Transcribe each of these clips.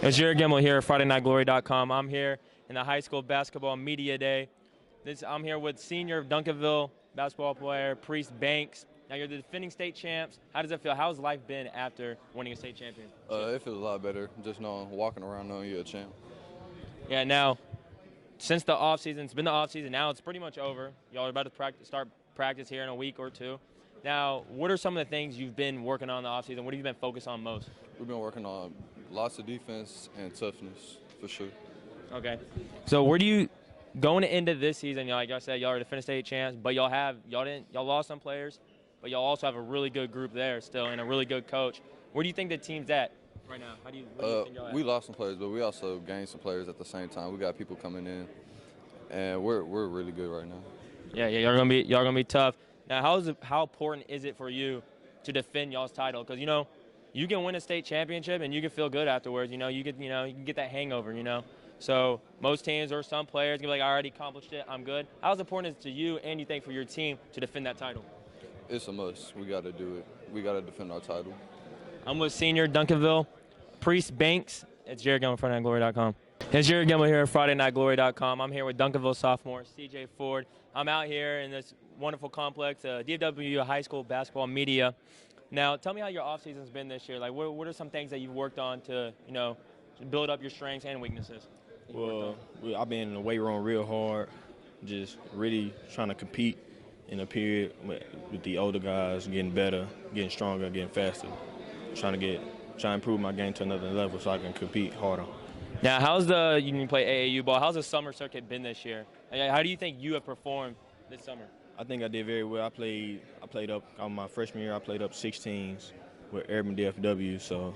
It's Jared Gemmel here at FridayNightGlory.com. I'm here in the high school basketball media day. I'm here with senior Duncanville basketball player Priese Brooks. Now you're the defending state champs. How does it feel? How's life been after winning a state championship? It feels a lot better, just walking around knowing you're a champ. Yeah, now, since the offseason, it's been the offseason, now it's pretty much over. Y'all are about to start practice here in a week or two. Now, what are some of the things you've been working on in the offseason? What have you been focused on most? We've been working on lots of defense and toughness, for sure. Okay. So where do you, going into this season, like I said, y'all are the defending state champs, but y'all lost some players, but y'all also have a really good group there still and a really good coach. Where do you think the team's at right now? Where do you think y'all at? We lost some players, but we also gained some players at the same time. We got people coming in, and we're really good right now. Yeah, y'all gonna be tough. Now, how important is it for you to defend y'all's title? Because you can win a state championship and you can feel good afterwards. You can get that hangover. So most teams or some players can be like, I already accomplished it, I'm good. How important is it to you and you think for your team to defend that title? It's a must. We got to do it. We got to defend our title. I'm with senior Duncanville Priese Brooks. It's Jared Gemmel from FridayNightGlory.com. It's Jared Gemmel here at FridayNightGlory.com. I'm here with Duncanville sophomore CJ Ford. I'm out here in this wonderful complex, DFW High School basketball media. Now, tell me how your offseason's been this year. Like, what are some things that you've worked on to, build up your strengths and weaknesses? Well, I've been in the weight room real hard, just really trying to compete in a period with the older guys, getting better, getting stronger, getting faster, trying to improve my game to another level so I can compete harder. Now, you play AAU ball, how's the summer circuit been this year? How do you think you have performed this summer? I think I did very well. I played up on my freshman year. I played up 16s with Irving DFW, so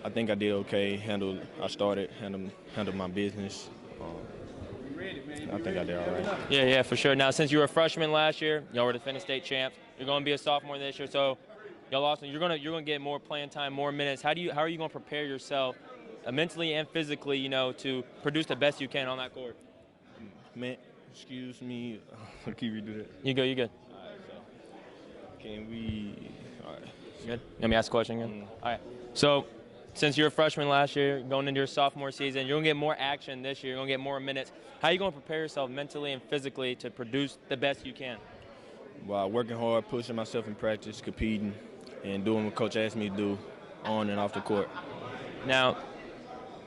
I think I did okay. Handled my business. I think I did all right. Yeah, for sure. Now, since you were a freshman last year, y'all were defending state champs. You're going to be a sophomore this year, so y'all also you're going to get more playing time, more minutes. How are you going to prepare yourself mentally and physically, to produce the best you can on that court? Man, excuse me. Can you redo that? You good. All right, so can we? All right. Good. Let me ask a question again. All right. So, since you're a freshman last year, going into your sophomore season, you're going to get more action this year. You're going to get more minutes. How are you going to prepare yourself mentally and physically to produce the best you can? Well, working hard, pushing myself in practice, competing, and doing what Coach asked me to do on and off the court. Now,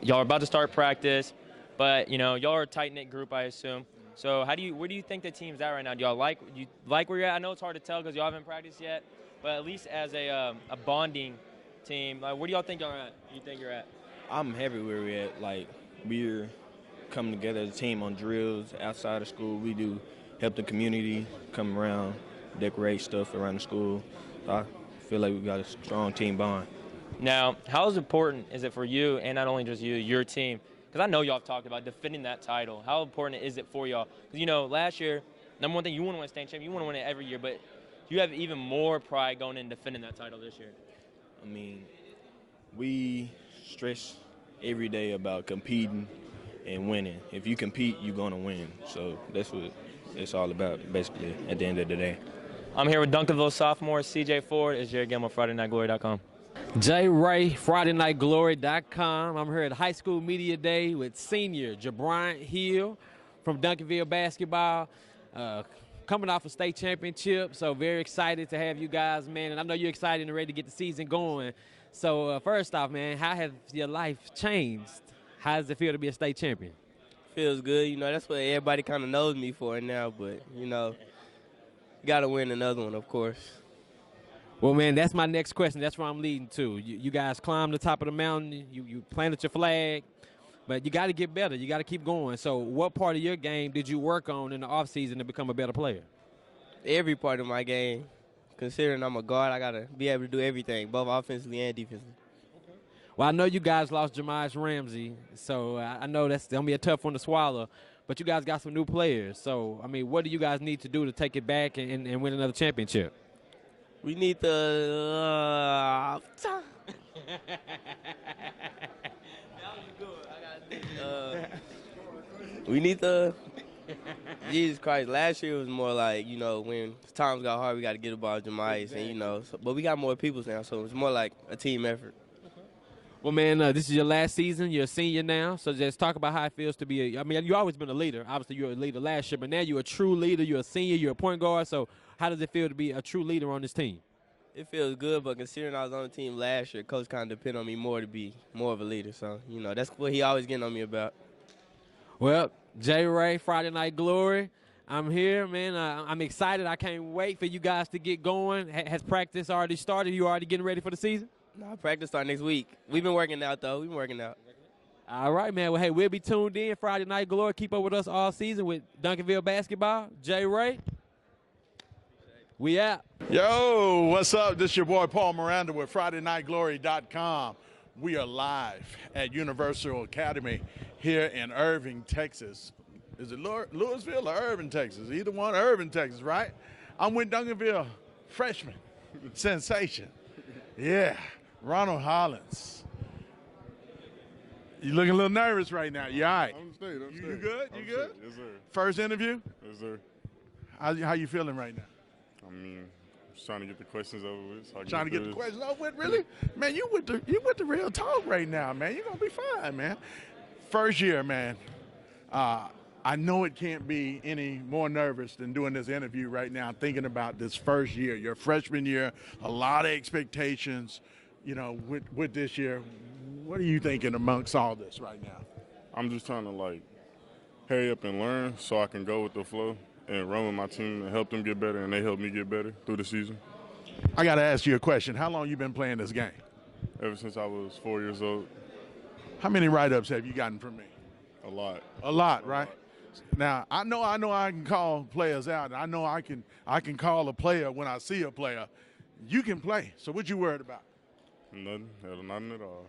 y'all are about to start practice, but y'all are a tight-knit group, I assume. So where do you think the team's at right now? Do y'all like where you're at? I know it's hard to tell because y'all haven't practiced yet, but at least as a bonding team, like, where do y'all think y'all at? You think you're at? I'm happy where we're at. Like, we're coming together as a team on drills outside of school. We do help the community come around, decorate stuff around the school. So I feel like we've got a strong team bond. Now, how important is it for you, and not only just you, your team? Because I know y'all have talked about defending that title. How important is it for y'all? Because, last year, number one thing, you want to win a state championship. You want to win it every year, but you have even more pride going in defending that title this year. I mean, we stress every day about competing and winning. If you compete, you're going to win. So that's what it's all about, basically, at the end of the day. I'm here with Duncanville sophomore CJ Ford. It's Jared Gemmel, FridayNightGlory.com. JaBryant, FridayNightGlory.com. I'm here at High School Media Day with senior JaBryant Hill from Duncanville basketball. Coming off a state championship, so very excited to have you guys, man. And I know you're excited and ready to get the season going. So first off, man, how has your life changed? How does it feel to be a state champion? Feels good. That's what everybody kind of knows me for now. But, got to win another one, of course. Well, man, that's my next question. That's where I'm leading to. You guys climbed the top of the mountain. You planted your flag. But you got to get better. You got to keep going. So what part of your game did you work on in the offseason to become a better player? Every part of my game. Considering I'm a guard, I got to be able to do everything, both offensively and defensively. Okay. Well, I know you guys lost Jemias Ramsey, so I know that's going to be a tough one to swallow. But you guys got some new players. So, what do you guys need to do to take it back and win another championship? We need to we need to Jesus Christ. Last year was more like, when times got hard, we got to get about Jemias, and but we got more people now, so it's more like a team effort. Well, man, this is your last season. You're a senior now, so just talk about how it feels to be I mean, you've always been a leader. Obviously, you're a leader last year, but now you're a true leader. You're a senior. You're a point guard. So how does it feel to be a true leader on this team? It feels good, but considering I was on the team last year, Coach kind of depended on me more to be more of a leader. So, you know, that's what he always getting on me about. Well, J-Ray, Friday Night Glory. I'm here, man. I'm excited. I can't wait for you guys to get going. Has practice already started? You already getting ready for the season? No, practice start next week. We've been working out, though. We've been working out. All right, man. Well, hey, we'll be tuned in Friday Night Glory. Keep up with us all season with Duncanville basketball. J-Ray, we out. Yo, what's up? This is your boy Paul Miranda with FridayNightGlory.com. We are live at Universal Academy here in Irving, Texas. Is it Louisville or Irving, Texas? Either one, Irving, Texas, right? I'm with Duncanville freshman sensation. Yeah, Ronald Holland. You looking a little nervous right now. You all right? I'm straight. You good? You good? Yes, sir. First interview? Yes, sir. How you feeling right now? I mean, just trying to get the questions over with. So I can Trying to get the questions over with, really? Man, you with the real talk right now, man. You're gonna be fine, man. First year, man. I know it can't be any more nervous than doing this interview right now, thinking about this first year, your freshman year, a lot of expectations, you know, with this year. What are you thinking amongst all this right now? I'm just trying to, like, hurry up and learn so I can go with the flow and run with my team and help them get better, and they help me get better through the season. I got to ask you a question. How long you been playing this game? Ever since I was 4 years old. How many write-ups have you gotten from me? A lot. A lot, right? Now, I know I can call players out. I know I can call a player when I see a player. You can play. So what you worried about? Nothing. Hell, nothing at all.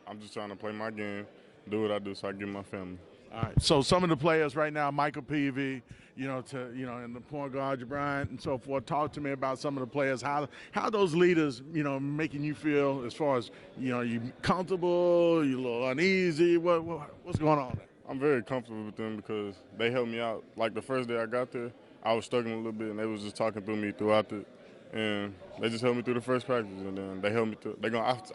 I'm just trying to play my game, do what I do so I can get my family. All right. So some of the players right now, Michael Peavy, and the point guard JaBryant and so forth. Talk to me about some of the players. How those leaders, making you feel as far as you comfortable, you a little uneasy. What's going on there? I'm very comfortable with them because they helped me out. Like the first day I got there, I was struggling a little bit, and they was just talking through me throughout it. And they just helped me through the first practice, and then they helped me through.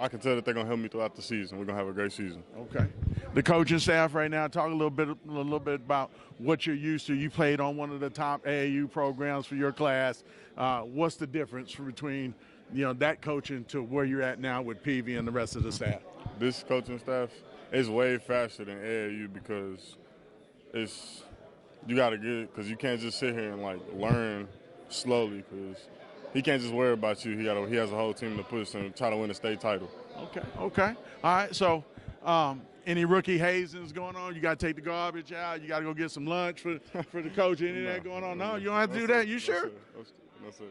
I can tell that they're gonna help me throughout the season. We're gonna have a great season. Okay. The coaching staff right now, talk a little bit about what you're used to. You played on one of the top AAU programs for your class. What's the difference between that coaching to where you're at now with Peavy and the rest of the staff? This coaching staff is way faster than AAU because you gotta get it, because you can't just sit here and like learn slowly, because he can't just worry about you. He has a whole team to push and try to win a state title. Okay. All right. So, any rookie hazings going on? You got to take the garbage out. You got to go get some lunch for the coach. Any of that going on? No, you don't have to do that. You sure? No, sir.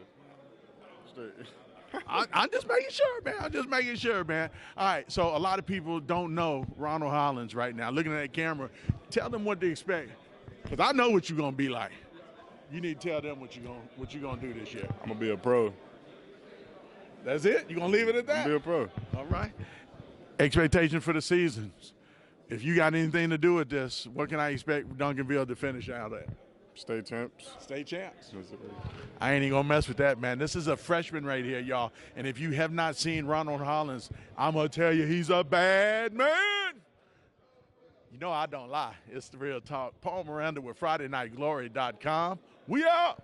Straight. I'm just making sure, man. All right. So a lot of people don't know Ronald Holland right now. Looking at that camera, tell them what to expect, because I know what you're gonna be like. You need to tell them what you're gonna do this year. I'm gonna be a pro. That's it? You gonna leave it at that? I'm gonna be a pro. All right. Expectation for the season. If you got anything to do with this, what can I expect Duncanville to finish out at? State champs. State champs. Yes, sir. I ain't even gonna mess with that, man. This is a freshman right here, y'all. And if you have not seen Ronald Holland, I'm gonna tell you he's a bad man. You know I don't lie. It's the real talk. Paul Miranda with FridayNightGlory.com. We out.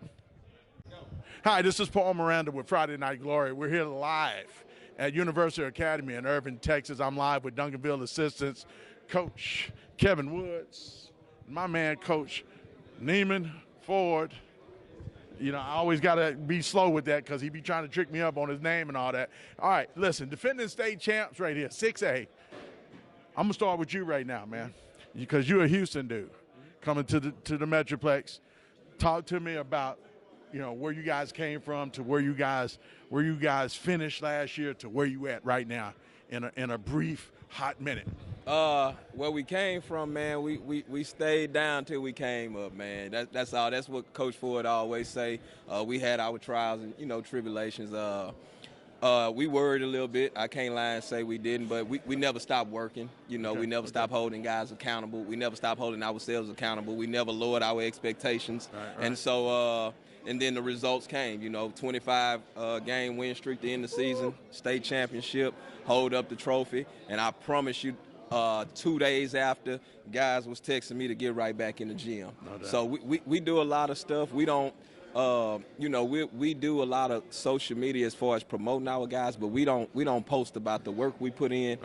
Hi, this is Paul Miranda with Friday Night Glory. We're here live at Universal Academy in Irving, Texas. I'm live with Duncanville Assistants Coach Kevin Woods, my man Coach Neiman Ford. I always got to be slow with that because he be trying to trick me up on his name and all that. All right, listen, defending state champs right here, 6A. I'm going to start with you right now, man, because you're a Houston dude coming to the Metroplex. Talk to me about, where you guys came from to where you guys finished last year to where you at right now in a brief, hot minute. Where we came from, man, we stayed down till we came up, man. That's all. That's what Coach Ford always say. We had our trials and, tribulations. We worried a little bit. I can't lie and say we didn't, but we never stopped working. We never stopped holding guys accountable. We never stopped holding ourselves accountable. We never lowered our expectations. Right. And so and then the results came. 25 game win streak to end the season, state championship, hold up the trophy, and I promise you, 2 days after, guys was texting me to get right back in the gym. So we do a lot of stuff. We don't. We do a lot of social media as far as promoting our guys, but we don't post about the work we put in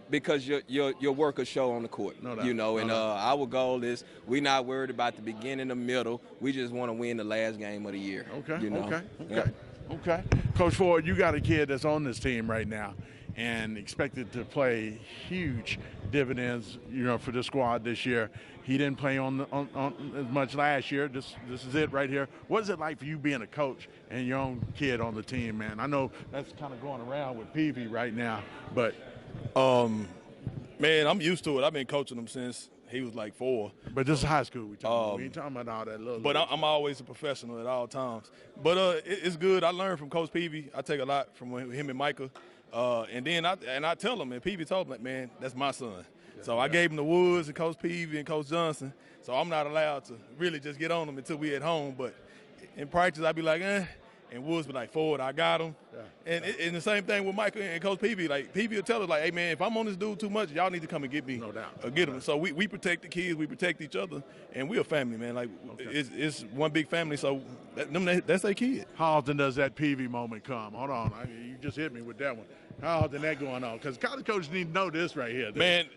because your work will show on the court. Our goal is we're not worried about the beginning, the middle. We just want to win the last game of the year. Okay. Coach Ford, you got a kid that's on this team right now and expected to play huge dividends, for the squad this year. He didn't play on as much last year. This is it right here. What is it like for you being a coach and your own kid on the team, man? I know that's kind of going around with Peavy right now, but man, I'm used to it. I've been coaching him since he was like 4. But this is high school we talking about. We ain't talking about all that little. But I'm always a professional at all times. But it's good. I learned from Coach Peavy. I take a lot from him and Micah. And then I tell him, and Peavy told me, like, man, that's my son. So I gave him the Woods and Coach Peavy and Coach Johnson. So I'm not allowed to really just get on him until we at home. But in practice, I'd be like, and Woods be like, Ford, I got him. And the same thing with Michael and Coach Peavy. Like, Peavy will tell us, like, hey, man, if I'm on this dude too much, y'all need to come and get me. No doubt. Or get him. So we protect the kids. We protect each other. And we're a family, man. Like, it's one big family. So that's their kid. How often does that Peavy moment come? Hold on. You just hit me with that one. How often that going on? Because college coaches need to know this right here. Man,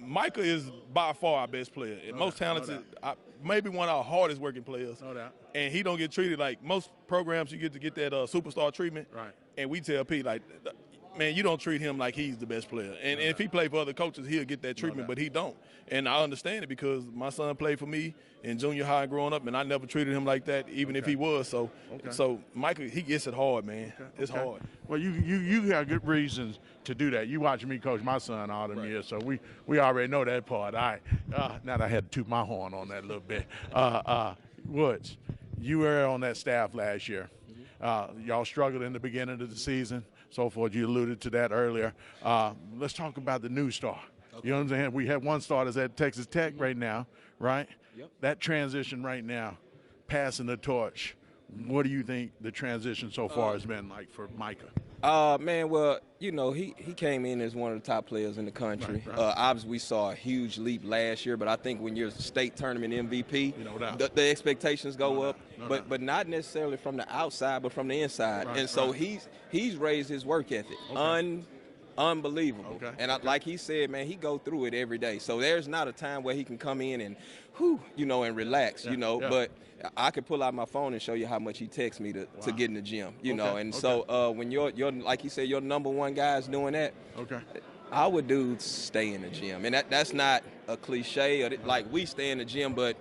Micah is by far our best player. And most talented, maybe one of our hardest working players. No doubt. And he don't get treated like most programs. You get to get that superstar treatment. Right. And we tell Pete, like, man, you don't treat him like he's the best player. And if he played for other coaches, he'll get that treatment, but he don't. And I understand it because my son played for me in junior high growing up, and I never treated him like that, even if he was. So Michael, he gets it hard, man. It's hard. Well, you have good reasons to do that. You watch me coach my son all them years, so we already know that part. All right. Now that I had to toot my horn on that a little bit. Woods, you were on that staff last year. Y'all struggled in the beginning of the season, so forth. You alluded to that earlier. Let's talk about the new star. Okay. You know what I'm saying? We have one star that's at Texas Tech right now, right? Yep. That transition right now, passing the torch, what do you think the transition so far has been like for Micah? Man, well, he came in as one of the top players in the country. Right. Obviously, we saw a huge leap last year, but I think when you're a state tournament MVP, the expectations go up, but not necessarily from the outside, but from the inside. Right, and so he's raised his work ethic. Unbelievable. Okay. And like he said, man, he go through it every day. So there's not a time where he can come in and, and relax, But I could pull out my phone and show you how much he texts me to get in the gym, And so when you're like you said, your number one guy is doing that. Okay. Our dudes stay in the gym, and that's not a cliche. Like we stay in the gym, but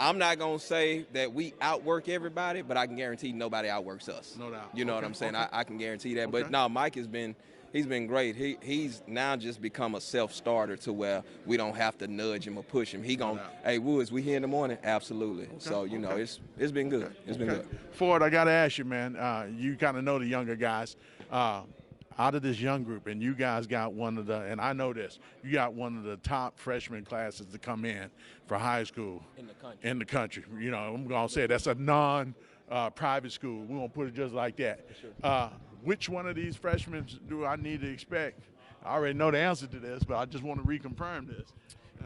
I'm not gonna say that we outwork everybody, but I can guarantee nobody outworks us. No doubt. You know what I'm saying? I can guarantee that. But no, Mike has been. He's been great. He's now just become a self-starter to where we don't have to nudge him or push him. He gon', hey, Woods, we here in the morning? Absolutely. Okay. So, it's been good. It's been good. Ford, I got to ask you, man, you kind of know the younger guys. Out of this young group, and you guys got one of the, and I know this, you got one of the top freshman classes to come in for high school in the country. I'm going to say that's a non-private school. We're going to put it just like that. Sure. Which one of these freshmen do I need to expect? I already know the answer to this, but I just want to reconfirm this.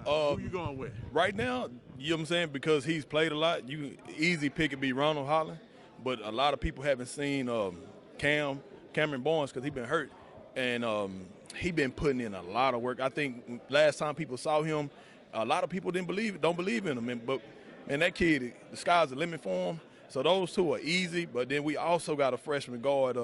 Who you going with? Right now, you know what I'm saying, because he's played a lot, easy pick would be Ronald Holland, but a lot of people haven't seen Cameron Barnes because he's been hurt, and he been putting in a lot of work. I think last time people saw him, a lot of people don't believe in him, but that kid, the sky's the limit for him. So those two are easy, but then we also got a freshman guard,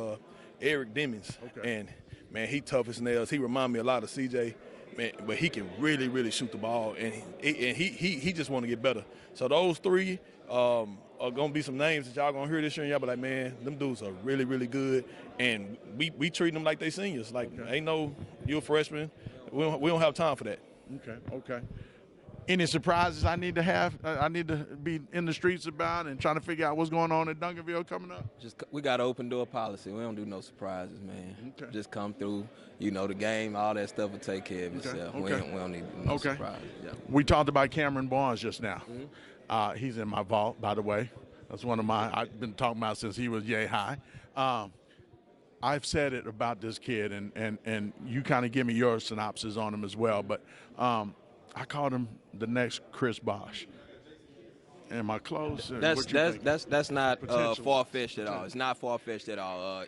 Eric Demings, and man, he tough as nails. He remind me a lot of CJ, man, but he can really, really shoot the ball, and he just want to get better. So those three are gonna be some names that y'all gonna hear this year, and y'all be like, man, them dudes are really, really good, and we treat them like they seniors. Like, ain't no you're a freshman. We don't have time for that. Okay. Any surprises I need to have? I need to be in the streets about and trying to figure out what's going on in Duncanville coming up? We got an open door policy. We don't do no surprises, man. Okay. Just come through. The game, all that stuff will take care of itself. We don't need no surprises. Yeah. We talked about Cameron Barnes just now. Mm-hmm. He's in my vault, by the way. That's one of my, I've been talking about since he was yay high. I've said it about this kid, and you kind of give me your synopsis on him as well, but I called him the next Chris Bosh. Am I close? That's not far-fetched at all. It's not far-fetched at all.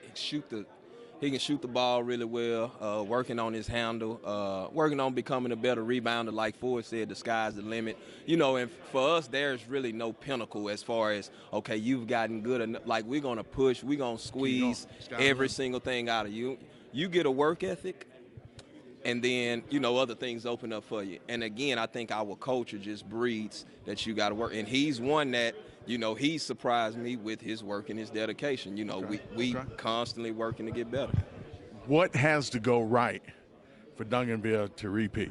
He can shoot the ball really well, working on his handle, working on becoming a better rebounder. Like Ford said, the sky's the limit. You know, and for us, there's really no pinnacle as far as, okay, you've gotten good enough. Like, we're going to push, we're going to squeeze every single thing out of you. You get a work ethic, and then, you know, other things open up for you. And, again, I think our culture just breeds that you got to work. And he's one that, you know, he surprised me with his work and his dedication. You know, we constantly working to get better. What has to go right for Duncanville to repeat?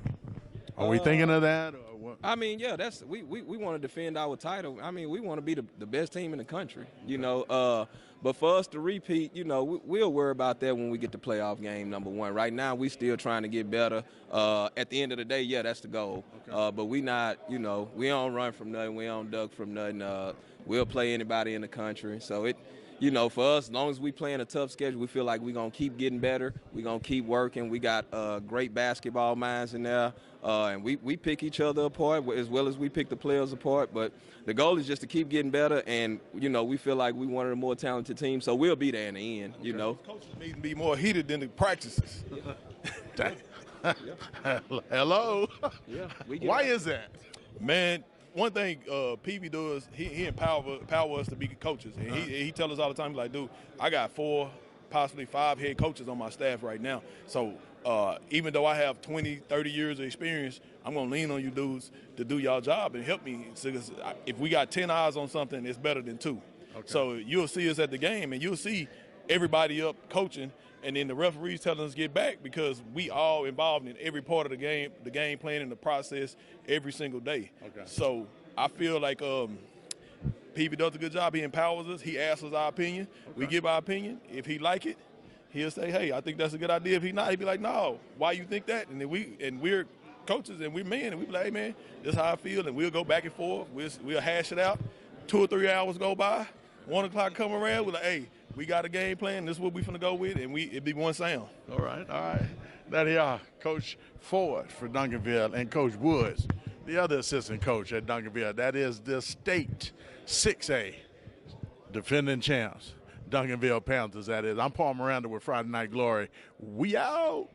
Are we thinking of that? Or what? I mean, yeah, we want to defend our title. I mean, we want to be the best team in the country, you know. But for us to repeat, you know, we'll worry about that when we get to playoff game number 1. Right now, we still trying to get better. At the end of the day, yeah, that's the goal. Okay. But we not, you know, we don't run from nothing. We don't duck from nothing. We'll play anybody in the country. So you know, for us, as long as we playing a tough schedule, we feel like we're going to keep getting better. We're going to keep working. We got great basketball minds in there. And we pick each other apart as well as we pick the players apart. But the goal is just to keep getting better. And, you know, we feel like we're one of the more talented teams. So we'll be there in the end, you know. Coaches need to be more heated than the practices. Hello? Yeah. Why is that? Man, one thing Peavy does, he empower us to be coaches. And he tell us all the time, like, dude, I got 4, possibly 5 head coaches on my staff right now. So even though I have 20, 30 years of experience, I'm going to lean on you dudes to do y'all job and help me. So if we got 10 eyes on something, it's better than 2. Okay. So you'll see us at the game, and you'll see everybody up coaching, and then the referees telling us to get back because we all involved in every part of the game plan and the process every single day. Okay. So I feel like Peavy does a good job. He empowers us. He asks us our opinion. Okay. We give our opinion. If he like it, he'll say, hey, I think that's a good idea. If he not, he'd be like, no, why you think that? And then we're coaches and we're men, and we be like, hey, man, this is how I feel, and we'll go back and forth. We'll hash it out. 2 or 3 hours go by. 1 o'clock come around, we're like, hey, we got a game plan. This is what we finna go with, and it'd be one sound. All right. There they are, Coach Ford for Duncanville and Coach Woods, the other assistant coach at Duncanville. That is the state 6A defending champs, Duncanville Panthers, that is. I'm Paul Miranda with Friday Night Glory. We out.